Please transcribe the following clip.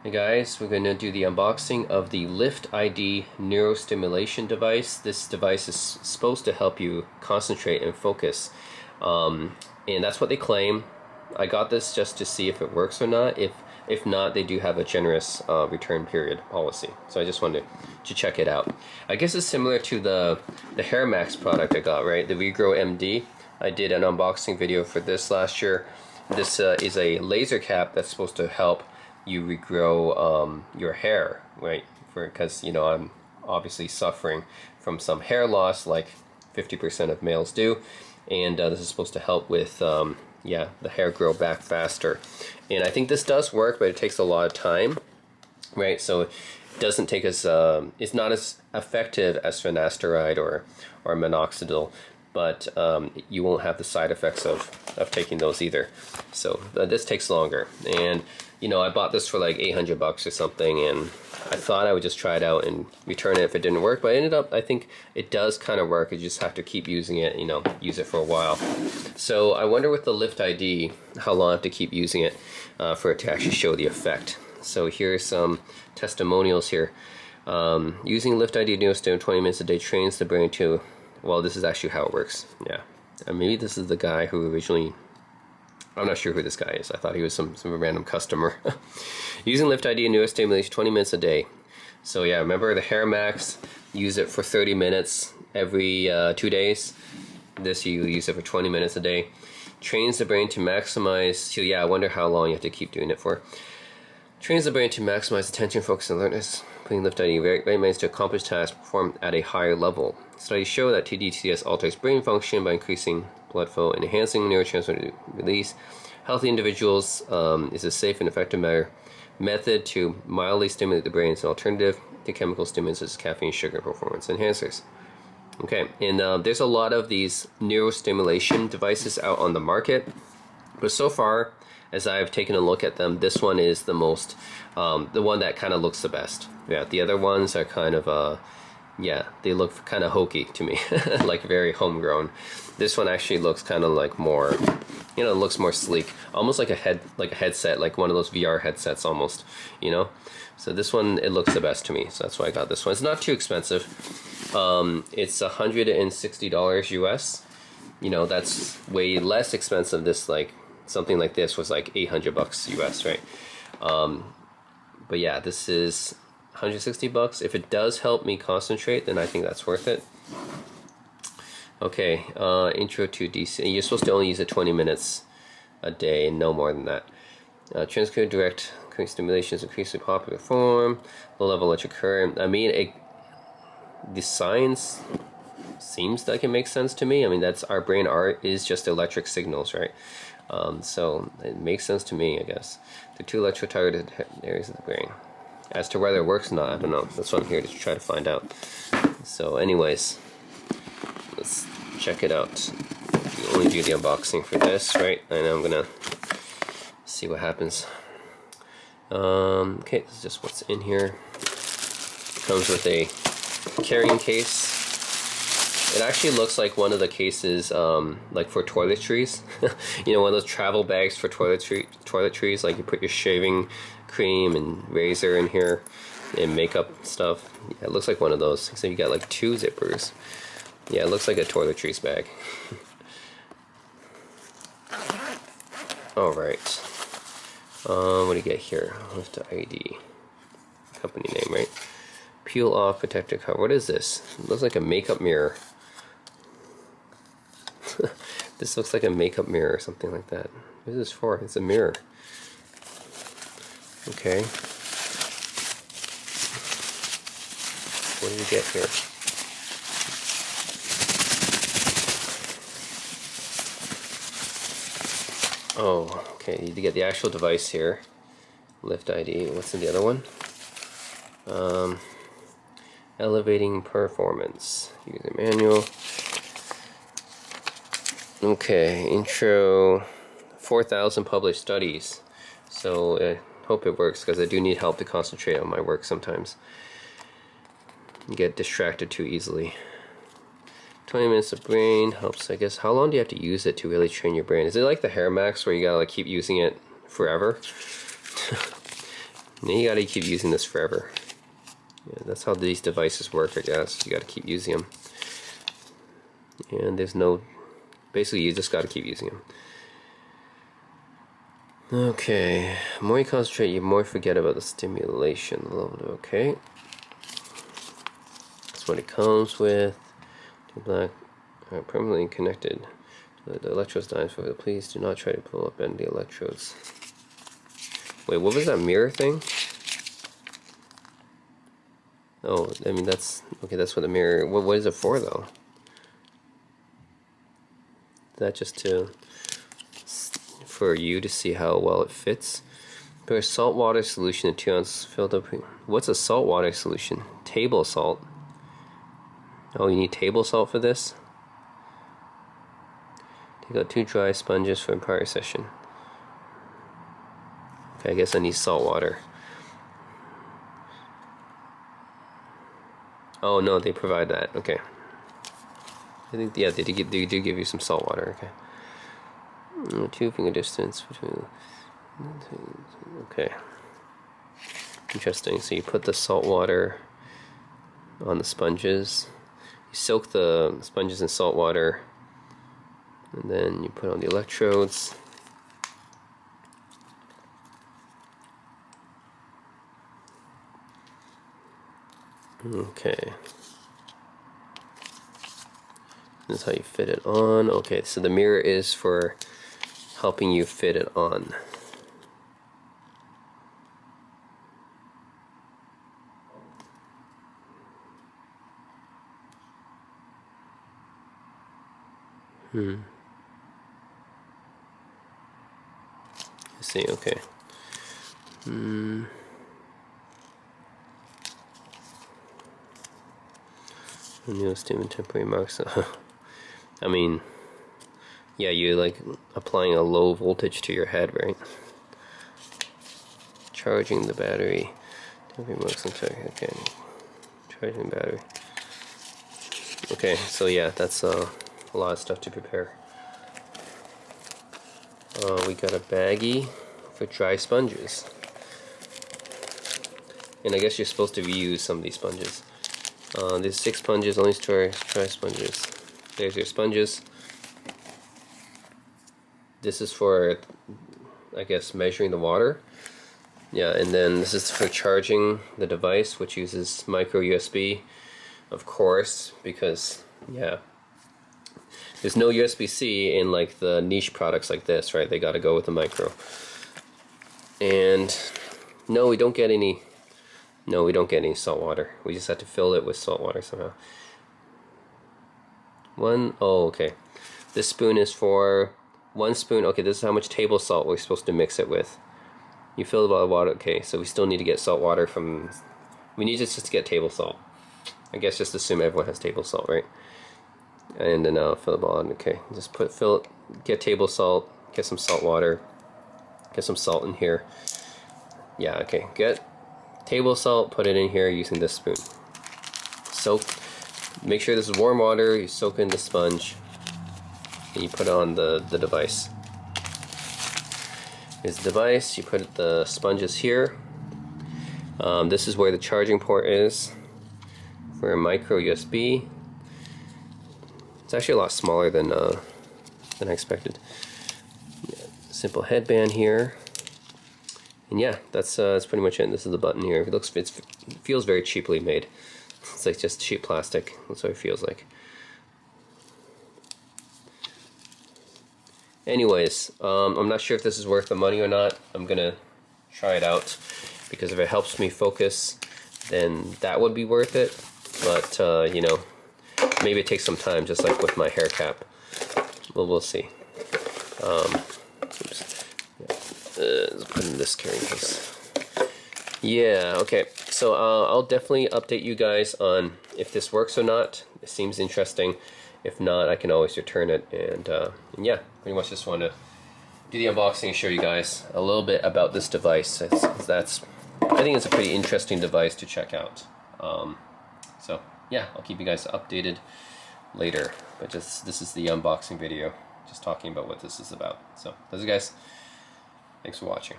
Hey guys, we're going to do the unboxing of the LiftID neurostimulation device. This device is supposed to help you concentrate and focus, and that's what they claim. I got this just to see if it works or not. If not, they do have a generous return period policy. So I just wanted to check it out. I guess it's similar to the Hair Max product I got, right? The Regrow MD. I did an unboxing video for this last year. This is a laser cap that's supposed to help you regrow your hair, right? Because I'm obviously suffering from some hair loss, like 50% of males do, and this is supposed to help with the hair grow back faster. And I think this does work, but it takes a lot of time, right? So it doesn't take as it's not as effective as finasteride or minoxidil, but you won't have the side effects of taking those either. So this takes longer. And I bought this for like $800 or something, and I thought I would just try it out and return it if it didn't work, but I think it does kind of work. You just have to keep using it, use it for a while. So I wonder with the LiftID how long I have to keep using it for it to actually show the effect. So here's some testimonials here. Using LiftID Neurostim 20 minutes a day trains the brain to, well, this is actually how it works. Yeah, and maybe this is the guy who originally, I'm not sure who this guy is. I thought he was some random customer. Using LiftID and neurostimulation 20 minutes a day. So yeah, remember the Hair Max, use it for 30 minutes every 2 days. This you use it for 20 minutes a day. Trains the brain to maximize, so yeah, I wonder how long you have to keep doing it for. Trains the brain to maximize attention, focus, and alertness. Putting LiftID right minds to accomplish tasks performed at a higher level. Studies show that TDCS alters brain function by increasing blood flow and enhancing neurotransmitter release. Healthy individuals is a safe and effective method to mildly stimulate the brain. It's an alternative to chemical stimulants such as caffeine, sugar, performance enhancers. Okay, and there's a lot of these neurostimulation devices out on the market, but so far, as I've taken a look at them, this one is the most, the one that kind of looks the best. Yeah, the other ones are kind of, they look kind of hokey to me, like very homegrown. This one actually looks kind of like more, it looks more sleek, almost like a headset, like one of those VR headsets almost, So this one, it looks the best to me, so that's why I got this one. It's not too expensive. It's $160 US. That's way less expensive. This something like this was like $800 US, right? But yeah, this is $160. If it does help me concentrate, then I think that's worth it. Okay, intro to DC. You're supposed to only use it 20 minutes a day and no more than that. Transcranial direct current stimulation is increasingly popular form. Low level electric current. I mean, the science seems like it makes sense to me. I mean, that's our brain is just electric signals, right? So it makes sense to me, I guess. The two electro-targeted areas of the brain. As to whether it works or not, I don't know. That's what I'm here to try to find out. So anyways, let's check it out. We only do the unboxing for this, right? And I'm gonna see what happens. Okay, this is just what's in here. It comes with a carrying case. It actually looks like one of the cases, like for toiletries. One of those travel bags for toiletries. Like you put your shaving cream and razor in here, and makeup stuff. Yeah, it looks like one of those. So you got like 2 zippers. Yeah, it looks like a toiletries bag. All right. What do you get here? LiftID. Company name, right? Peel off protective cover. What is this? It looks like a makeup mirror. This looks like a makeup mirror or something like that. What is this for? It's a mirror. Okay. What do we get here? Oh, okay. You need to get the actual device here. LiftID. What's in the other one? Elevating performance. User manual. Okay, intro, 4,000 published studies. So I hope it works because I do need help to concentrate on my work sometimes. Get distracted too easily. 20 minutes of brain helps, I guess. How long do you have to use it to really train your brain? Is it like the Hair Max where you gotta keep using it forever? And you gotta keep using this forever. Yeah, that's how these devices work, I guess. You gotta keep using them. And there's no, basically you just gotta keep using them. Okay, the more you concentrate, you more forget about the stimulation level. Okay, that's what it comes with. Two black are permanently connected. The electrodes dying for it. Please do not try to pull up any of the electrodes. Wait, what was that mirror thing? Oh, I mean that's okay. That's what the mirror. What is it for though? Is that just for you to see how well it fits? Put a salt water solution in 2 ounces filled up. What's a salt water solution? Table salt. Oh, you need table salt for this? Take out 2 dry sponges for a prior session. Okay, I guess I need salt water. Oh no, they provide that. Okay. I think, yeah, they do give you some salt water. Okay. 2 finger distance between. Okay. Interesting. So you put the salt water on the sponges. You soak the sponges in salt water, and then you put on the electrodes. Okay. This is how you fit it on. Okay, so the mirror is for helping you fit it on. I see, okay. Neurostim temporary marks. I mean, yeah, you're like applying a low voltage to your head, right? Charging the battery. Temporary marks on target. Okay. Charging the battery. Okay, so yeah, that's a lot of stuff to prepare. We got a baggie for dry sponges. And I guess you're supposed to reuse some of these sponges. There's 6 sponges, only store dry sponges. There's your sponges. This is for, I guess, measuring the water. Yeah, and then this is for charging the device, which uses micro USB, of course, because, yeah, there's no USB-C in like the niche products like this, right? They gotta go with the micro. And no, we don't get any. No, we don't get any salt water. We just have to fill it with salt water somehow. Oh, okay. This spoon is for 1 spoon. Okay, this is how much table salt we're supposed to mix it with. You fill the bottle of water. Okay, so we still need to get salt water from. We need just to get table salt. I guess just assume everyone has table salt, right? And then fill the bottle. Okay, just get table salt. Get some salt water. Get some salt in here. Yeah. Okay. Get table salt, put it in here using this spoon. Soak, make sure this is warm water, you soak in the sponge, and you put it on the device. Here's the device, you put the sponges here. This is where the charging port is for a micro USB. It's actually a lot smaller than I expected. Yeah, simple headband here. And yeah, that's pretty much it. And this is the button here. It feels very cheaply made. It's like just cheap plastic. That's what it feels like. Anyways, I'm not sure if this is worth the money or not. I'm gonna try it out because if it helps me focus, then that would be worth it. But you know, maybe it takes some time, just like with my hair cap. Well, we'll see. Let's put in this carrying case. Yeah, okay. So I'll definitely update you guys on if this works or not. It seems interesting. If not, I can always return it. And yeah, pretty much just want to do the unboxing and show you guys a little bit about this device. I think it's a pretty interesting device to check out. So yeah, I'll keep you guys updated later. But this is the unboxing video, just talking about what this is about. So, those guys. Thanks for watching.